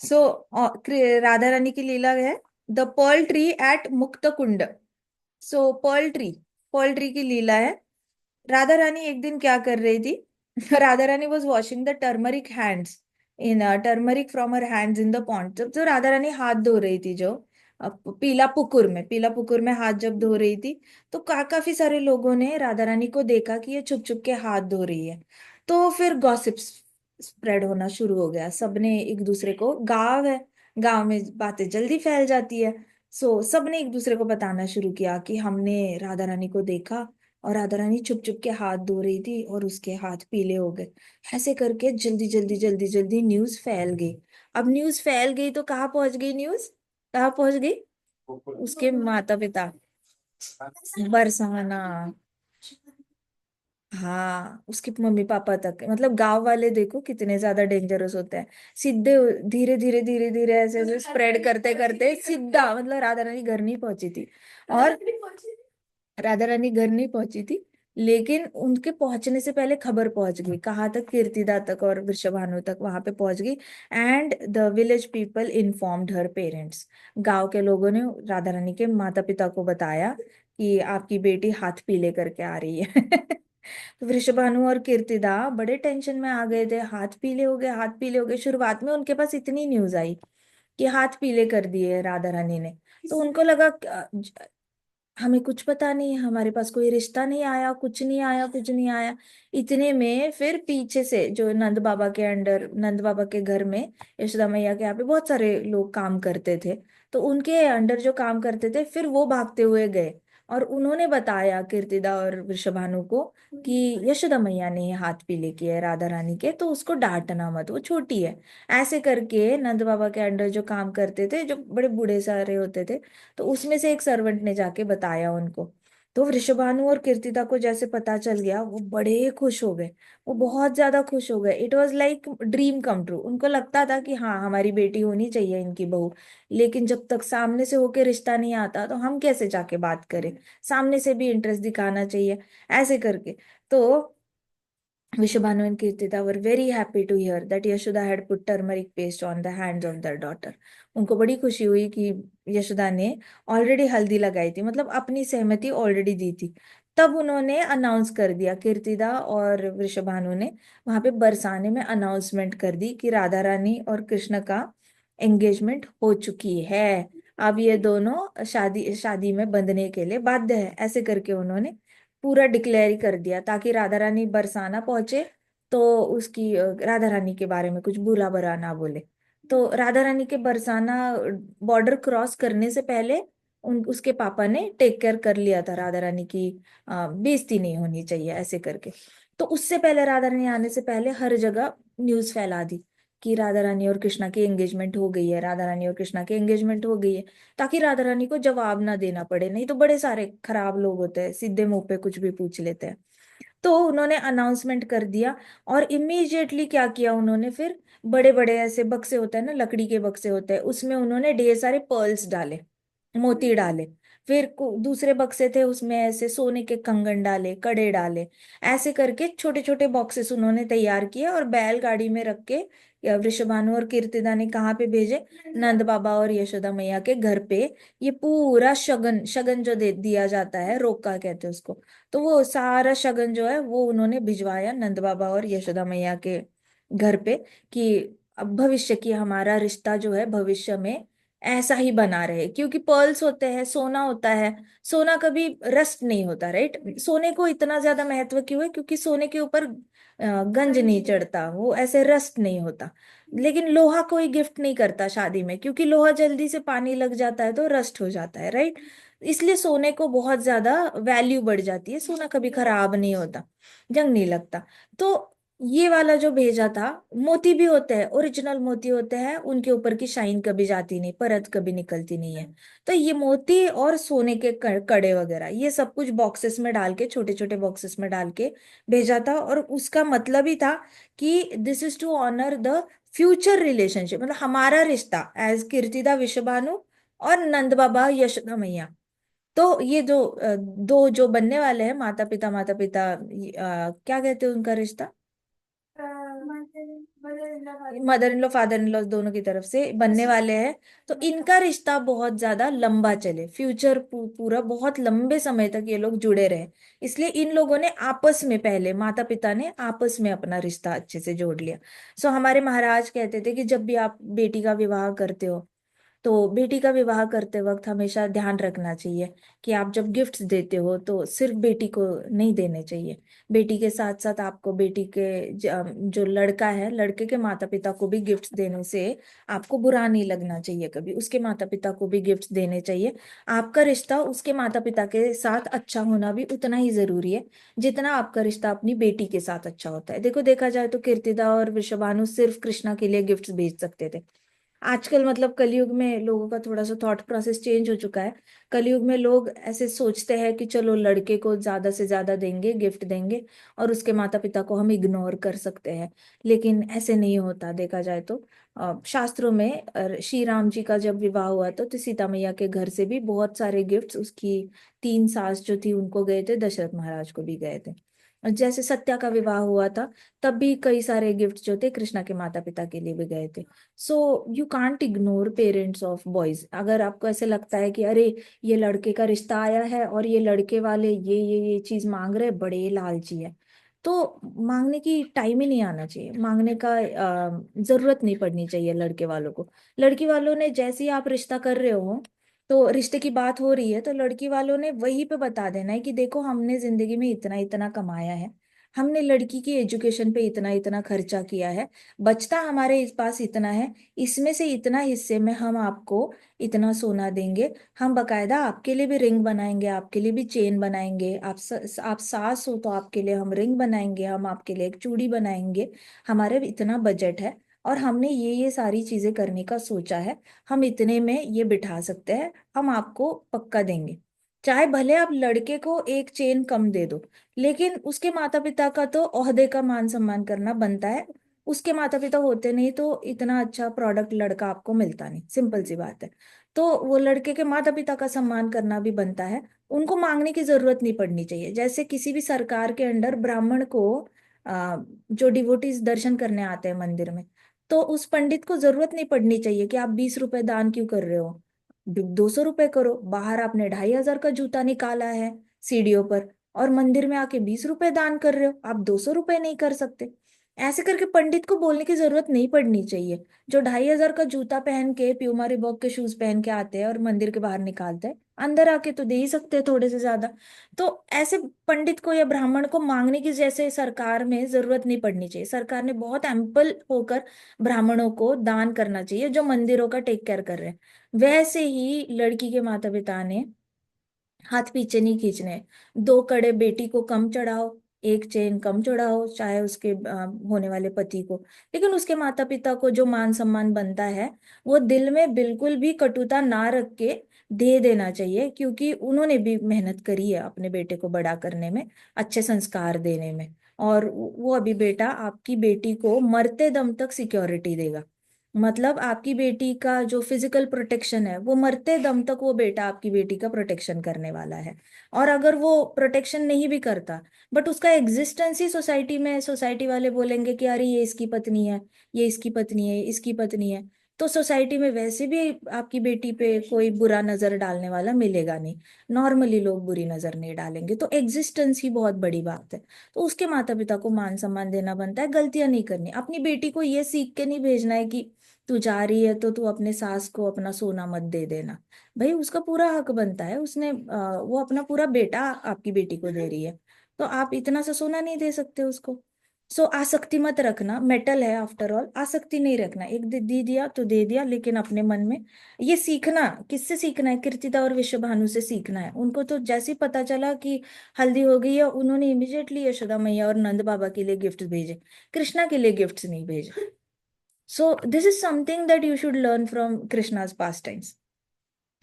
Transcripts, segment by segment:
सो राधा रानी की लीला है the Perl tree eight मुक्त कुंड। सो पर्ल ट्री की लीला है। राधा रानी एक दिन क्या कर रही थी? Radha Rani was washing the turmeric hands in turmeric from her hands in the pond. जब जो राधा रानी हाथ धो रही थी, जो पीला पुकुर में हाथ जब धो रही थी, तो काफी सारे लोगों ने राधा रानी को देखा कि ये छुप छुप के हाथ धो रही है। तो फिर गॉसिप स्प्रेड होना शुरू हो गया। सबने एक दूसरे को, गांव है, गांव में बातें जल्दी फैल जाती है। सो सबने एक दूसरे को बताना शुरू किया कि हमने राधा रानी को देखा और राधा रानी छुप छुप के हाथ धो रही थी और उसके हाथ पीले हो गए। ऐसे करके जल्दी जल्दी जल्दी जल्दी न्यूज फैल गई। अब न्यूज फैल गई तो कहाँ पहुंच गई न्यूज? कहाँ पहुंच गई? उसके माता पिता, बरसाना। हाँ, उसके मम्मी पापा तक, मतलब गांव वाले देखो कितने ज्यादा डेंजरस होते हैं। सीधे धीरे धीरे धीरे धीरे ऐसे ऐसे स्प्रेड करते करते सीधा, मतलब राधा रानी घर नहीं पहुंची थी। और राधा रानी घर नहीं पहुंची थी, लेकिन उनके पहुंचने से पहले खबर पहुंच गई कहाँ तक, कीर्तिदा तक और वृषभानु तक वहां पे पहुंच गई। And the village people informed her parents. गांव के लोगों ने राधा रानी के माता पिता को बताया कि आपकी बेटी हाथ पीले करके आ रही है। तो वृषभानु और कीर्तिदा बड़े टेंशन में आ गए थे। हाथ पीले हो गए, हाथ पीले हो गए। शुरुआत में उनके पास इतनी न्यूज आई कि हाथ पीले कर दिए राधा रानी ने, तो उनको लगा हमें कुछ पता नहीं है, हमारे पास कोई रिश्ता नहीं आया, कुछ नहीं आया, कुछ नहीं आया। इतने में फिर पीछे से जो नंद बाबा के अंडर, नंद बाबा के घर में, यशोदा मैया के यहाँ पे बहुत सारे लोग काम करते थे। तो उनके अंडर जो काम करते थे, फिर वो भागते हुए गए और उन्होंने बताया कीर्तिदा और वृषभानु को कि यशोदा मैया ने ये हाथ पीले किए राधा रानी के, तो उसको डांटना मत, वो छोटी है। ऐसे करके नंद बाबा के अंडर जो काम करते थे, जो बड़े बूढ़े सारे होते थे, तो उसमें से एक सर्वेंट ने जाके बताया उनको। तो वृषभानु और कीर्तिदा को जैसे पता चल गया, वो बड़े खुश हो गए। वो बहुत ज्यादा खुश हो गए। It was like dream come true. उनको लगता था कि हाँ, हमारी बेटी होनी चाहिए इनकी बहू, लेकिन जब तक सामने से होके रिश्ता नहीं आता तो हम कैसे जाके बात करें, सामने से भी इंटरेस्ट दिखाना चाहिए, ऐसे करके। तो Vishabhanu and Kirtida were very happy to hear that Yashoda had put turmeric paste on the hands of their daughter. उनको बड़ी खुशी हुई कि यशोदा ने ऑलरेडी हल्दी लगाई थी, मतलब अपनी सहमति ऑलरेडी दी थी। तब उन्होंने अनाउंस कर दिया, कीर्तिदा और वृषभानु ने वहां पे बरसाने में अनाउंसमेंट कर दी कि राधा रानी और कृष्ण का एंगेजमेंट हो चुकी है। अब ये दोनों शादी शादी में बंधने के लिए बाध्य है, ऐसे करके उन्होंने पूरा डिक्लेयर ही कर दिया, ताकि राधा रानी बरसाना पहुंचे तो उसकी राधा रानी के बारे में कुछ बुरा भला ना बोले। तो राधा रानी के बरसाना बॉर्डर क्रॉस करने से पहले उन उसके पापा ने टेक केयर कर लिया था, राधा रानी की बेइज्जती नहीं होनी चाहिए, ऐसे करके। तो उससे पहले, राधा रानी आने से पहले हर जगह न्यूज फैला दी कि राधा रानी और कृष्णा की एंगेजमेंट हो गई है, राधा रानी और कृष्णा की एंगेजमेंट हो गई है, ताकि राधा रानी को जवाब ना देना पड़े। नहीं तो बड़े सारे खराब लोग होते हैं, सीधे मुंह पे कुछ भी पूछ लेते हैं। तो उन्होंने अनाउंसमेंट कर दिया और इमीडिएटली क्या किया उन्होंने फिर, बड़े बड़े ऐसे बक्से होते हैं ना, लकड़ी के बक्से होते हैं, उसमें उन्होंने ढेर सारे पर्ल्स डाले, मोती डाले। फिर दूसरे बक्से थे, उसमें ऐसे सोने के कंगन डाले, कड़े डाले। ऐसे करके छोटे छोटे बॉक्सेस उन्होंने तैयार किए और बैलगाड़ी में रख के वृषभानु और कीर्तिदा ने कहाँ पे भेजे? नंद बाबा और यशोदा मैया के घर पे। ये पूरा शगन, शगन जो दे दिया जाता है, रोका कहते हैं उसको, तो वो सारा शगन जो है वो उन्होंने भिजवाया नंद बाबा और यशोदा मैया के घर पे, कि अब भविष्य की हमारा रिश्ता जो है भविष्य में ऐसा ही बना रहे। क्योंकि पर्ल्स होते हैं, सोना होता है, सोना कभी रस्ट नहीं होता, राइट? सोने को इतना ज्यादा महत्व क्यों है? क्योंकि सोने के ऊपर गंज नहीं चढ़ता, वो ऐसे रस्ट नहीं होता। लेकिन लोहा कोई गिफ्ट नहीं करता शादी में, क्योंकि लोहा जल्दी से पानी लग जाता है तो रस्ट हो जाता है, राइट? इसलिए सोने को बहुत ज्यादा वैल्यू बढ़ जाती है, सोना कभी खराब नहीं होता, जंग नहीं लगता। तो ये वाला जो भेजा था, मोती भी होते हैं, ओरिजिनल मोती होते हैं, उनके ऊपर की शाइन कभी जाती नहीं, परत कभी निकलती नहीं है। तो ये मोती और सोने के कड़े वगैरह, ये सब कुछ बॉक्सेस में डाल के, छोटे छोटे बॉक्सेस में डाल के भेजा था। और उसका मतलब ही था कि this is to honour the future relationship, मतलब हमारा रिश्ता एज कीर्तिदा विश्वभानु और नंद बाबा यशोदा मैया। तो ये जो दो जो बनने वाले हैं, माता पिता, क्या कहते हैं उनका रिश्ता? Mother in law father in law दोनों की तरफ से बनने वाले हैं। तो इनका रिश्ता बहुत ज्यादा लंबा चले, फ्यूचर पूरा बहुत लंबे समय तक ये लोग जुड़े रहे, इसलिए इन लोगों ने आपस में, पहले माता पिता ने आपस में अपना रिश्ता अच्छे से जोड़ लिया। सो हमारे महाराज कहते थे कि जब भी आप बेटी का विवाह करते हो, तो बेटी का विवाह करते वक्त हमेशा ध्यान रखना चाहिए कि आप जब गिफ्ट्स देते हो तो सिर्फ बेटी को नहीं देने चाहिए। बेटी के साथ साथ आपको बेटी के जो लड़का है, लड़के के माता पिता को भी गिफ्ट्स देने से आपको बुरा नहीं लगना चाहिए, कभी उसके माता पिता को भी गिफ्ट्स देने चाहिए। आपका रिश्ता उसके माता पिता के साथ अच्छा होना भी उतना ही जरूरी है जितना आपका रिश्ता अपनी बेटी के साथ अच्छा होता है। देखो, देखा जाए तो कीर्तिदा और विश्वभानु सिर्फ कृष्णा के लिए गिफ्ट्स भेज सकते थे। आजकल मतलब कलयुग में लोगों का थोड़ा सा थॉट प्रोसेस चेंज हो चुका है। कलयुग में लोग ऐसे सोचते हैं कि चलो लड़के को ज्यादा से ज्यादा देंगे, गिफ्ट देंगे, और उसके माता पिता को हम इग्नोर कर सकते हैं। लेकिन ऐसे नहीं होता, देखा जाए तो शास्त्रों में श्री राम जी का जब विवाह हुआ तो सीता मैया के घर से भी बहुत सारे गिफ्ट्स उसकी तीन सास जो थी उनको गए थे, दशरथ महाराज को भी गए थे। और जैसे सत्या का विवाह हुआ था, तब भी कई सारे गिफ्ट जो थे कृष्णा के माता पिता के लिए भी गए थे। So you can't ignore parents of boys. अगर आपको ऐसे लगता है कि अरे ये लड़के का रिश्ता आया है और ये लड़के वाले ये चीज मांग रहे हैं, बड़े लालची है, तो मांगने की टाइम ही नहीं आना चाहिए, मांगने का जरूरत नहीं पड़नी चाहिए लड़के वालों को। लड़की वालों ने जैसे ही आप रिश्ता कर रहे हो, तो रिश्ते की बात हो रही है, तो लड़की वालों ने वहीं पे बता देना है कि देखो हमने जिंदगी में इतना इतना कमाया है, हमने लड़की की एजुकेशन पे इतना इतना खर्चा किया है, बचता हमारे इस पास इतना है, इसमें से इतना हिस्से में हम आपको इतना सोना देंगे, हम बकायदा आपके लिए भी रिंग बनाएंगे, आपके लिए भी चेन बनाएंगे, आप सास हो तो आपके लिए हम रिंग बनाएंगे, हम आपके लिए एक चूड़ी बनाएंगे, हमारे भी इतना बजट है और हमने ये सारी चीजें करने का सोचा है, हम इतने में ये बिठा सकते हैं, हम आपको पक्का देंगे। चाहे भले आप लड़के को एक चेन कम दे दो, लेकिन उसके माता पिता का तो ओहदे का मान सम्मान करना बनता है। उसके माता पिता होते नहीं तो इतना अच्छा प्रोडक्ट लड़का आपको मिलता नहीं, सिंपल सी बात है। तो वो लड़के के माता पिता का सम्मान करना भी बनता है, उनको मांगने की जरूरत नहीं पड़नी चाहिए। जैसे किसी भी सरकार के अंडर ब्राह्मण को जो डिवोटीज दर्शन करने आते हैं मंदिर में, तो उस पंडित को जरूरत नहीं पड़नी चाहिए कि आप 20 रुपए दान क्यों कर रहे हो, 200 रुपए करो। बाहर आपने 2,500 का जूता निकाला है सीढ़ियों पर, और मंदिर में आके 20 रुपए दान कर रहे हो, आप 200 रुपए नहीं कर सकते। ऐसे करके पंडित को बोलने की जरूरत नहीं पड़नी चाहिए। जो 2,500 का जूता पहन के, प्यूमा रिबॉक के शूज पहन के आते हैं और मंदिर के बाहर निकालते हैं, अंदर आके तो दे ही सकते हैं थोड़े से ज्यादा। तो ऐसे पंडित को या ब्राह्मण को मांगने की जैसे सरकार में जरूरत नहीं पड़नी चाहिए। सरकार ने बहुत एम्पल होकर ब्राह्मणों को दान करना चाहिए जो मंदिरों का टेक केयर कर रहे हैं। वैसे ही लड़की के माता पिता ने हाथ पीछे नहीं खींचने, 2 कड़े बेटी को कम चढ़ाओ, एक चेन कम चढ़ाओ, चाहे उसके होने वाले पति को, लेकिन उसके माता पिता को जो मान सम्मान बनता है वो दिल में बिल्कुल भी कटुता ना रख के दे देना चाहिए, क्योंकि उन्होंने भी मेहनत करी है अपने बेटे को बड़ा करने में, अच्छे संस्कार देने में। और वो अभी बेटा आपकी बेटी को मरते दम तक सिक्योरिटी देगा। मतलब आपकी बेटी का जो फिजिकल प्रोटेक्शन है, वो मरते दम तक वो बेटा आपकी बेटी का प्रोटेक्शन करने वाला है। और अगर वो प्रोटेक्शन नहीं भी करता, बट उसका एग्जिस्टेंस ही सोसाइटी में, सोसाइटी वाले बोलेंगे कि अरे ये इसकी पत्नी है, ये इसकी पत्नी है, इसकी पत्नी है, तो सोसाइटी में वैसे भी आपकी बेटी पे कोई बुरा नजर डालने वाला मिलेगा नहीं। नॉर्मली लोग बुरी नजर नहीं डालेंगे, तो एग्जिस्टेंस ही बहुत बड़ी बात है। तो उसके माता पिता को मान सम्मान देना बनता है, गलतियां नहीं करनी। अपनी बेटी को ये सीख के नहीं भेजना है कि तू जा रही है तो तू अपने सास को अपना सोना मत दे देना। भाई उसका पूरा हक बनता है, उसने वो अपना पूरा बेटा आपकी बेटी को दे रही है, तो आप इतना सा सोना नहीं दे सकते उसको। सो आसक्ति मत रखना, मेटल है आफ्टर ऑल, आसक्ति नहीं रखना, एक दे दिया तो दे दिया, लेकिन अपने मन में ये सीखना। किससे सीखना है? कीर्तिदा और विश्वभानु से सीखना है। उनको तो जैसे ही पता चला कि हल्दी हो गई है, उन्होंने इमिजिएटली यशोदा मैया और नंद बाबा के लिए गिफ्ट भेजे, कृष्णा के लिए गिफ्ट्स नहीं भेजे। So this is something that you should learn from Krishna's past times.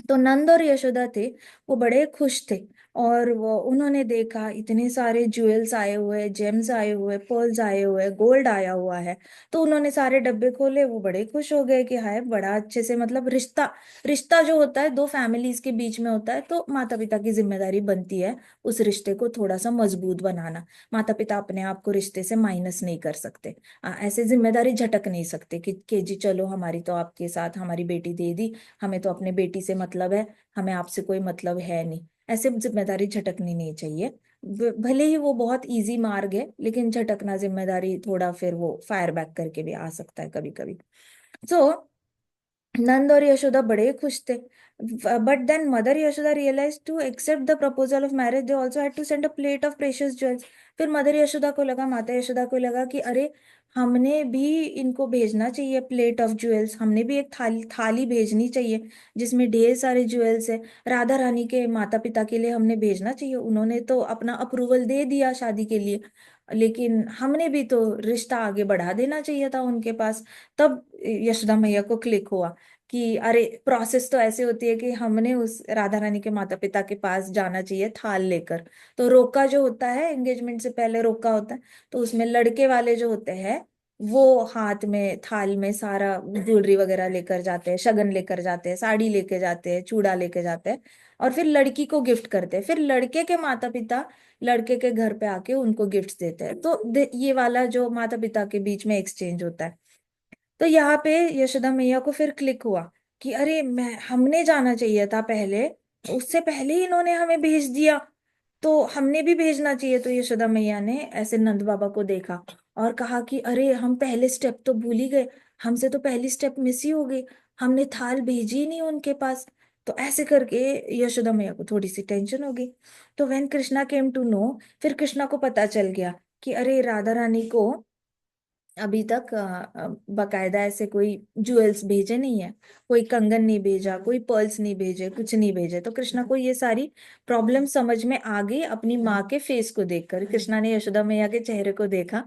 तो नंद और यशोदा थे, वो बड़े खुश थे। और वो उन्होंने देखा इतने सारे ज्वेल्स आए हुए, जेम्स आए हुए, पर्ल्स आए हुए, गोल्ड आया हुआ है। तो उन्होंने सारे डब्बे खोले, वो बड़े खुश हो गए कि हाय बड़ा अच्छे से, मतलब रिश्ता, रिश्ता जो होता है दो फैमिलीज के बीच में होता है, तो माता पिता की जिम्मेदारी बनती है उस रिश्ते को थोड़ा सा मजबूत बनाना। माता पिता अपने आप को रिश्ते से माइनस नहीं कर सकते, ऐसे जिम्मेदारी झटक नहीं सकते कि जी चलो हमारी तो आपके साथ हमारी बेटी दे दी, हमें तो अपने बेटी से मतलब है, हमें आपसे कोई मतलब है नहीं। ऐसे जिम्मेदारी झटकनी नहीं चाहिए। भले ही वो बहुत इजी मार्ग है, लेकिन झटकना जिम्मेदारी थोड़ा फिर वो फायर बैक करके भी आ सकता है कभी कभी। सो नंद और यशोदा बड़े खुश थे। But then mother Yashoda realise to accept the proposal of marriage they also had to send a plate of precious jewels. फिर मदर यशोदा को लगा, माता यशोदा को लगा कि अरे हमने भी इनको भेजना चाहिए प्लेट ऑफ ज्वेल्स, हमने भी एक थाली थाली भेजनी चाहिए जिसमें ढेर सारे ज्वेल्स है। राधा रानी के माता पिता के लिए हमने भेजना चाहिए, उन्होंने तो अपना अप्रूवल दे दिया शादी के लिए, लेकिन हमने भी तो रिश्ता आगे बढ़ा देना चाहिए था उनके पास। तब यशोदा मैया को क्लिक हुआ कि अरे प्रोसेस तो ऐसे होती है कि हमने उस राधा रानी के माता पिता के पास जाना चाहिए थाल लेकर। तो रोका जो होता है, एंगेजमेंट से पहले रोका होता है, तो उसमें लड़के वाले जो होते हैं वो हाथ में थाल में सारा ज्वेलरी वगैरह लेकर जाते हैं, शगन लेकर जाते हैं, साड़ी लेके जाते हैं, चूड़ा लेके जाते हैं, और फिर लड़की को गिफ्ट करते हैं। फिर लड़के के माता पिता लड़के के घर पे आके उनको गिफ्ट देते हैं। तो ये वाला जो माता पिता के बीच में एक्सचेंज होता है। तो यहाँ पे यशोदा मैया को फिर क्लिक हुआ कि अरे मैं हमने जाना चाहिए था पहले, उससे पहले ही इन्होंने हमें भेज दिया, तो हमने भी भेजना चाहिए। तो यशोदा मैया ने ऐसे नंद बाबा को देखा और कहा कि अरे हम पहले स्टेप तो भूल ही गए, हमसे तो पहली स्टेप मिस ही हो गई, हमने थाल भेजी ही नहीं उनके पास। तो ऐसे करके यशोदा मैया को थोड़ी सी टेंशन हो गई। तो when Krishna came to know, फिर कृष्णा को पता चल गया कि अरे राधा रानी को अभी तक बकायदा ऐसे कोई ज्वेल्स भेजे नहीं है, कोई कंगन नहीं भेजा, कोई पर्ल्स नहीं भेजे, कुछ नहीं भेजे। तो कृष्णा को ये सारी प्रॉब्लम समझ में आ गई अपनी माँ के फेस को देखकर। कृष्णा ने यशोदा मैया के चेहरे को देखा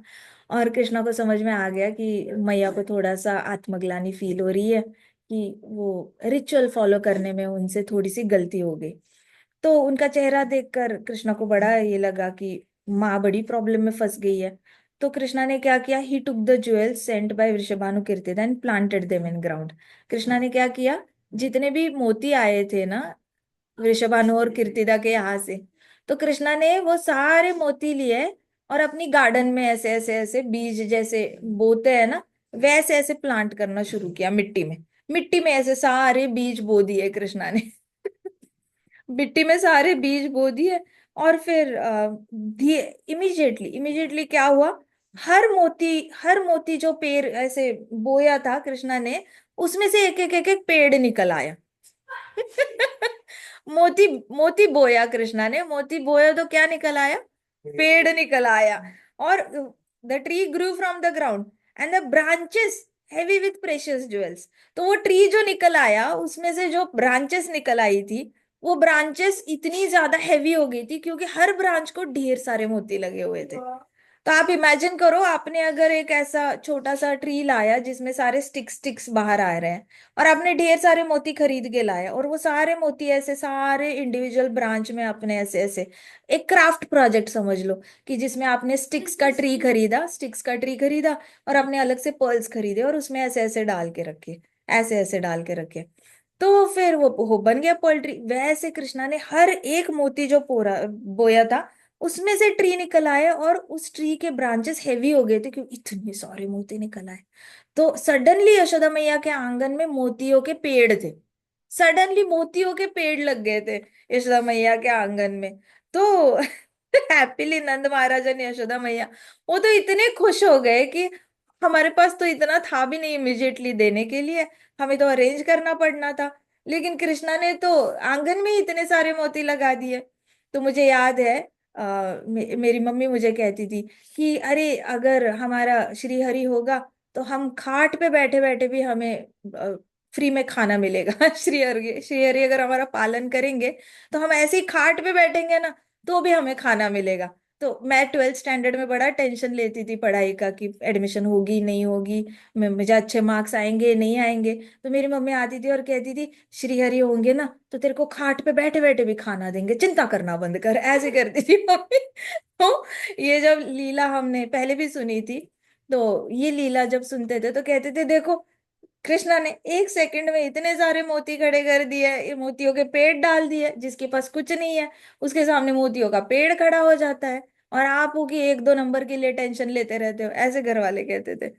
और कृष्णा को समझ में आ गया कि मैया को थोड़ा सा आत्मग्लानि फील हो रही है कि वो रिचुअल फॉलो करने में उनसे थोड़ी सी गलती हो गई। तो उनका चेहरा देखकर कृष्णा को बड़ा ये लगा कि माँ बड़ी प्रॉब्लम में फंस गई है। तो कृष्णा ने क्या किया, he took the jewels sent by Vrishabhanu Kirtida and planted them in ground. Krishna ने क्या किया, जितने भी मोती आए थे ना वृषभानु और कीर्तिदा के यहाँ से, तो कृष्णा ने वो सारे मोती लिए और अपनी गार्डन में ऐसे ऐसे ऐसे बीज जैसे बोते हैं ना, वैसे ऐसे प्लांट करना शुरू किया मिट्टी में। मिट्टी में ऐसे सारे बीज बो दिए कृष्णा ने। मिट्टी में सारे बीज बो दिए। और फिर इमिजिएटली इमिजिएटली क्या हुआ, हर मोती जो पेड़ ऐसे बोया था कृष्णा ने, उसमें से एक एक पेड़ निकल आया। मोती मोती बोया कृष्णा ने, मोती बोया तो क्या निकल आया, पेड़ निकल आया। और the tree grew from the ground and the branches heavy with precious jewels. तो वो ट्री जो निकल आया उसमें से जो ब्रांचेस निकल आई थी, वो ब्रांचेस इतनी ज्यादा हैवी हो गई थी क्योंकि हर ब्रांच को ढेर सारे मोती लगे हुए थे। तो आप इमेजिन करो, आपने अगर एक ऐसा छोटा सा ट्री लाया जिसमें सारे स्टिक्स स्टिक्स बाहर आ रहे हैं, और आपने ढेर सारे मोती खरीद के लाया, और वो सारे मोती ऐसे सारे इंडिविजुअल ब्रांच में अपने ऐसे ऐसे, एक क्राफ्ट प्रोजेक्ट समझ लो कि जिसमें आपने स्टिक्स का ट्री खरीदा और आपने अलग से पर्ल्स खरीदे और उसमें ऐसे ऐसे डाल के रखे, ऐसे ऐसे डाल के रखे। तो फिर वो बन गया पोल्ट्री। वैसे कृष्णा ने हर एक मोती जो पोरा बोया था उसमें से ट्री निकल आए, और उस ट्री के ब्रांचेस हैवी हो गए थे क्योंकि इतने सारे मोती निकल आए। तो सडनली यशोदा मैया के आंगन में मोतियों के पेड़ थे, सडनली मोतियों के पेड़ लग गए थे यशोदा मैया के आंगन में। तो हैप्पीली नंद महाराज ने यशोदा मैया, वो तो इतने खुश हो गए कि हमारे पास तो इतना था भी नहीं इमिजिएटली देने के लिए, हमें तो अरेंज करना पड़ना था, लेकिन कृष्णा ने तो आंगन में ही इतने सारे मोती लगा दिए। तो मुझे याद है मेरी मम्मी मुझे कहती थी कि अरे अगर हमारा श्री हरि होगा तो हम खाट पे बैठे बैठे भी हमें फ्री में खाना मिलेगा। श्री हरि अगर हमारा पालन करेंगे तो हम ऐसे ही खाट पे बैठेंगे ना तो भी हमें खाना मिलेगा। तो मैं 12th स्टैंडर्ड में बड़ा टेंशन लेती थी पढ़ाई का कि एडमिशन होगी नहीं होगी, मुझे अच्छे मार्क्स आएंगे नहीं आएंगे। तो मेरी मम्मी आती थी और कहती थी श्रीहरि होंगे ना तो तेरे को खाट पे बैठे बैठे भी खाना देंगे, चिंता करना बंद कर, ऐसे करती थी मम्मी। तो ये जब लीला हमने पहले भी सुनी थी, तो ये लीला जब सुनते थे तो कहते थे देखो कृष्णा ने 1 सेकंड में इतने सारे मोती खड़े कर दिए, ये मोतियों के पेड़ डाल दिए, जिसके पास कुछ नहीं है उसके सामने मोतियों का पेड़ खड़ा हो जाता है, और आप हो कि 1-2 नंबर के लिए टेंशन लेते रहते हो, ऐसे घर वाले कहते थे।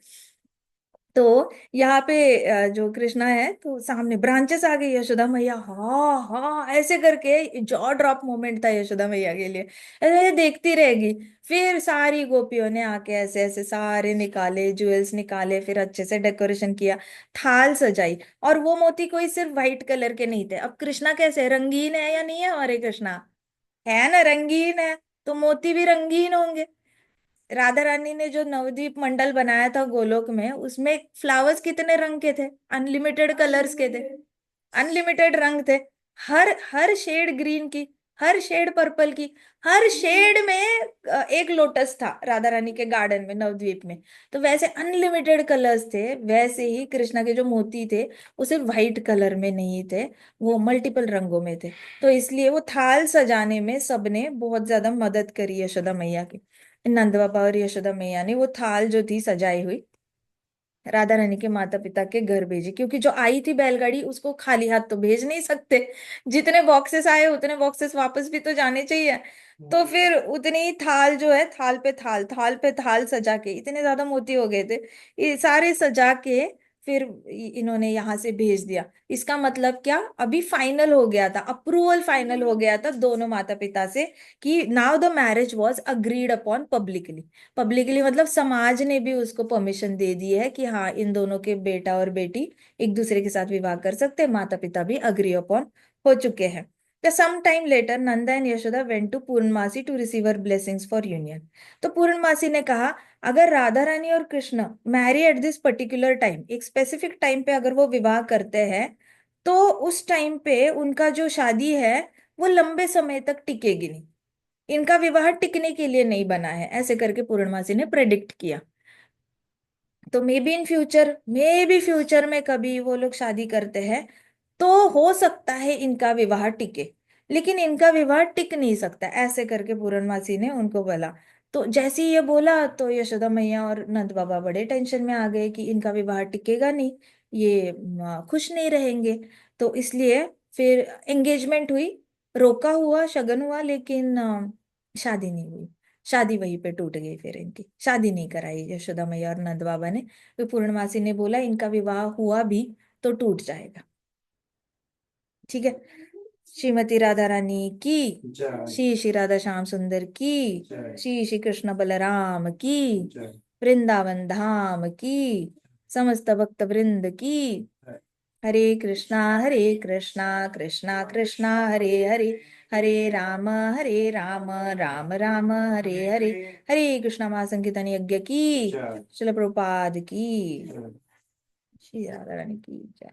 तो यहाँ पे जो कृष्णा है तो सामने ब्रांचेस आ गई, यशोदा मैया हाँ हाँ ऐसे करके जॉ ड्रॉप मोमेंट था यशोदा मैया के लिए, ऐसे देखती रहेगी। फिर सारी गोपियों ने आके ऐसे ऐसे सारे निकाले, ज्वेल्स निकाले, फिर अच्छे से डेकोरेशन किया, थाल सजाई। और वो मोती कोई सिर्फ व्हाइट कलर के नहीं थे, अब कृष्णा कैसे रंगीन है या नहीं है, हमारे कृष्णा है ना रंगीन है, तो मोती भी रंगीन होंगे। राधा रानी ने जो नवद्वीप मंडल बनाया था गोलोक में, उसमें फ्लावर्स कितने रंग के थे, अनलिमिटेड कलर्स के थे, अनलिमिटेड रंग थे। हर हर शेड ग्रीन की, हर शेड पर्पल की, हर शेड में एक लोटस था राधा रानी के गार्डन में नवद्वीप में। तो वैसे अनलिमिटेड कलर्स थे, वैसे ही कृष्णा के जो मोती थे वो सिर्फ व्हाइट कलर में नहीं थे, वो मल्टीपल रंगों में थे। तो इसलिए वो थाल सजाने में सबने बहुत ज्यादा मदद करी यशोदा मैया की। नंद बाबा और यशोदा मैया ने वो थाल जो थी सजाई हुई राधा रानी के माता पिता के घर भेजी, क्योंकि जो आई थी बैलगाड़ी उसको खाली हाथ तो भेज नहीं सकते, जितने बॉक्सेस आए उतने बॉक्सेस वापस भी तो जाने चाहिए। तो फिर उतनी ही थाल जो है, थाल पे थाल, थाल पे थाल सजा के, इतने ज्यादा मोती हो गए थे, ये सारे सजा के फिर इन्होंने यहाँ से भेज दिया। इसका मतलब क्या, अभी फाइनल हो गया था, अप्रूवल फाइनल हो गया था दोनों माता पिता से कि now the marriage was agreed upon publicly. Publicly मतलब समाज ने भी उसको परमिशन दे दी है कि हाँ इन दोनों के बेटा और बेटी एक दूसरे के साथ विवाह कर सकते हैं, माता पिता भी अग्री अपॉन हो चुके हैं। Some time later Nanda and Yashoda went to Paurnamasi to receive her blessings for union. तो पूर्णमासी ने कहा अगर राधा रानी और Krishna marry at this particular time, एक स्पेसिफिक टाइम पे अगर वो विवाह करते हैं, तो उस टाइम पे उनका जो शादी है वो लंबे समय तक टिकेगी नहीं, इनका विवाह टिकने के लिए नहीं बना है, ऐसे करके पूर्णमासी ने प्रेडिक्ट किया। तो मे बी फ्यूचर में कभी वो लोग शादी करते हैं, तो हो सकता है इनका विवाह टिके, लेकिन इनका विवाह टिक नहीं सकता, ऐसे करके पूरनमासी ने उनको बोला। तो जैसे ही ये बोला तो यशोदा मैया और नंद बाबा बड़े टेंशन में आ गए कि इनका विवाह टिकेगा नहीं, ये खुश नहीं रहेंगे। तो इसलिए फिर एंगेजमेंट हुई, रोका हुआ शगन हुआ, लेकिन शादी नहीं हुई। शादी वहीं पे टूट गई, फिर इनकी शादी नहीं कराई यशोदा मैया और नंद बाबा ने। फिर पूर्णमासी ने बोला इनका विवाह हुआ भी तो टूट जाएगा। ठीक है। श्रीमती राधा रानी की, श्री श्री राधा श्याम सुंदर की, श्री श्री कृष्ण बलराम की, वृंदावन धाम की, समस्त भक्त वृंद की। हरे कृष्णा कृष्णा कृष्णा हरे हरे, हरे राम राम राम हरे हरे। हरे कृष्णा महासंकीर्तन यज्ञ की, शिल प्रभुपाद की, श्री राधा रानी की जय।